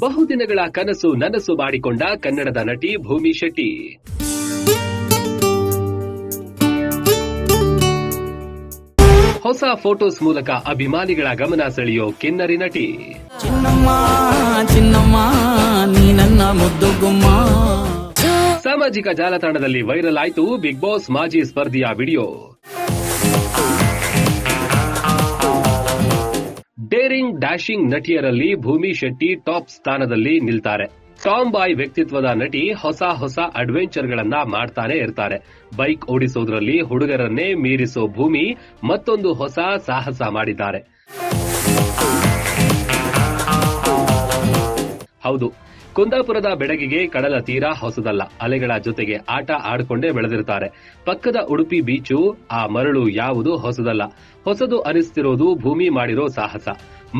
ಬಹುದಿನಗಳ ಕನಸು ನನಸು ಮಾಡಿಕೊಂಡ ಕನ್ನಡದ ನಟಿ ಭೂಮಿ ಶೆಟ್ಟಿ. ಹೊಸ ಫೋಟೋಸ್ ಮೂಲಕ ಅಭಿಮಾನಿಗಳ ಗಮನ ಸೆಳೆಯೋ ಕಿನ್ನರಿ ನಟಿ. ಚಿನ್ನಮ್ಮ ಚಿನ್ನಮ್ಮ ನೀ ನನ್ನ ಮುದ್ದು ಗುಮ್ಮ. ಸಾಮಾಜಿಕ ಜಾಲತಾಣದಲ್ಲಿ ವೈರಲ್ ಆಯಿತು ಬಿಗ್ ಬಾಸ್ ಮಾಜಿ ಸ್ಪರ್ಧಿಯ ವಿಡಿಯೋ. ಡೇರಿಂಗ್ ಡ್ಯಾಶಿಂಗ್ ನಟಿಯರಲ್ಲಿ ಭೂಮಿ ಶೆಟ್ಟಿ ಟಾಪ್ ಸ್ಥಾನದಲ್ಲಿ ನಿಲ್ತಾರೆ. ಟಾಮ್ ಬಾಯ್ ವ್ಯಕ್ತಿತ್ವದ ನಟಿ ಹೊಸ ಅಡ್ವೆಂಚರ್ಗಳನ್ನ ಮಾಡ್ತಾನೆ ಇರ್ತಾರೆ. ಬೈಕ್ ಓಡಿಸೋದ್ರಲ್ಲಿ ಹುಡುಗರನ್ನೇ ಮೀರಿಸೋ ಭೂಮಿ ಮತ್ತೊಂದು ಹೊಸ ಸಾಹಸ ಮಾಡಿದ್ದಾರೆ. ಹೌದು, ಕುಂದಾಪುರದ ಬೆಡಗಿಗೆ ಕಡಲ ತೀರ ಹೊಸದಲ್ಲ. ಅಲೆಗಳ ಜೊತೆಗೆ ಆಟ ಆಡಿಕೊಂಡೇ ಬೆಳೆದಿರ್ತಾರೆ. ಪಕ್ಕದ ಉಡುಪಿ ಬೀಚು, ಆ ಮರಳು ಯಾವುದು ಹೊಸದಲ್ಲ. ಹೊಸದು ಅನಿಸ್ತಿರೋದು ಭೂಮಿ ಮಾಡಿರೋ ಸಾಹಸ.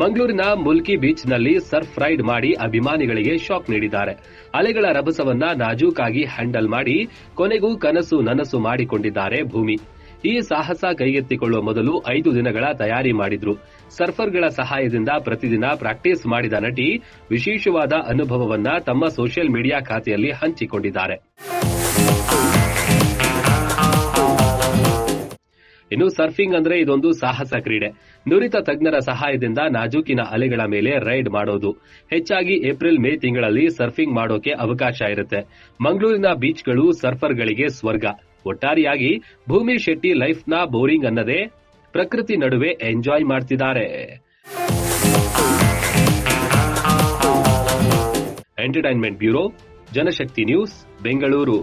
ಮಂಗಳೂರಿನ ಮುಲ್ಕಿ ಬೀಚ್ನಲ್ಲಿ ಸರ್ಫ್ ರೈಡ್ ಮಾಡಿ ಅಭಿಮಾನಿಗಳಿಗೆ ಶಾಕ್ ನೀಡಿದ್ದಾರೆ. ಅಲೆಗಳ ರಭಸವನ್ನ ನಾಜೂಕಾಗಿ ಹ್ಯಾಂಡಲ್ ಮಾಡಿ ಕೊನೆಗೂ ಕನಸು ನನಸು ಮಾಡಿಕೊಂಡಿದ್ದಾರೆ ಭೂಮಿ. ಈ ಸಾಹಸ ಕೈಗೆತ್ತಿಕೊಳ್ಳುವ ಮೊದಲು 5 ದಿನಗಳ ತಯಾರಿ ಮಾಡಿದ್ರು. ಸರ್ಫರ್ಗಳ ಸಹಾಯದಿಂದ ಪ್ರತಿದಿನ ಪ್ರಾಕ್ಟೀಸ್ ಮಾಡಿದ ನಟಿ ವಿಶೇಷವಾದ ಅನುಭವವನ್ನ ತಮ್ಮ ಸೋಷಿಯಲ್ ಮೀಡಿಯಾ ಖಾತೆಯಲ್ಲಿ ಹಂಚಿಕೊಂಡಿದ್ದಾರೆ. ಇನ್ನು ಸರ್ಫಿಂಗ್ ಅಂದ್ರೆ ಇದೊಂದು ಸಾಹಸ ಕ್ರೀಡೆ. ನುರಿತ ತಜ್ಞರ ಸಹಾಯದಿಂದ ನಾಜೂಕಿನ ಅಲೆಗಳ ಮೇಲೆ ರೈಡ್ ಮಾಡೋದು. ಹೆಚ್ಚಾಗಿ ಏಪ್ರಿಲ್ ಮೇ ತಿಂಗಳಲ್ಲಿ ಸರ್ಫಿಂಗ್ ಮಾಡೋಕೆ ಅವಕಾಶ ಇರುತ್ತೆ. ಮಂಗಳೂರಿನ ಬೀಚ್ಗಳು ಸರ್ಫರ್ಗಳಿಗೆ ಸ್ವರ್ಗ. ಒಟ್ಟಾರೆಯಾಗಿ ಭೂಮಿ ಶೆಟ್ಟಿ ಲೈಫ್ನ ಬೋರಿಂಗ್ ಅನ್ನದೇ ಪ್ರಕೃತಿ ನಡುವೆ ಎಂಜಾಯ್ ಮಾಡ್ತಿದ್ದಾರೆ. ಎಂಟರ್ಟೈನ್ಮೆಂಟ್ ಬ್ಯೂರೋ, ಜನಶಕ್ತಿ ನ್ಯೂಸ್, ಬೆಂಗಳೂರು.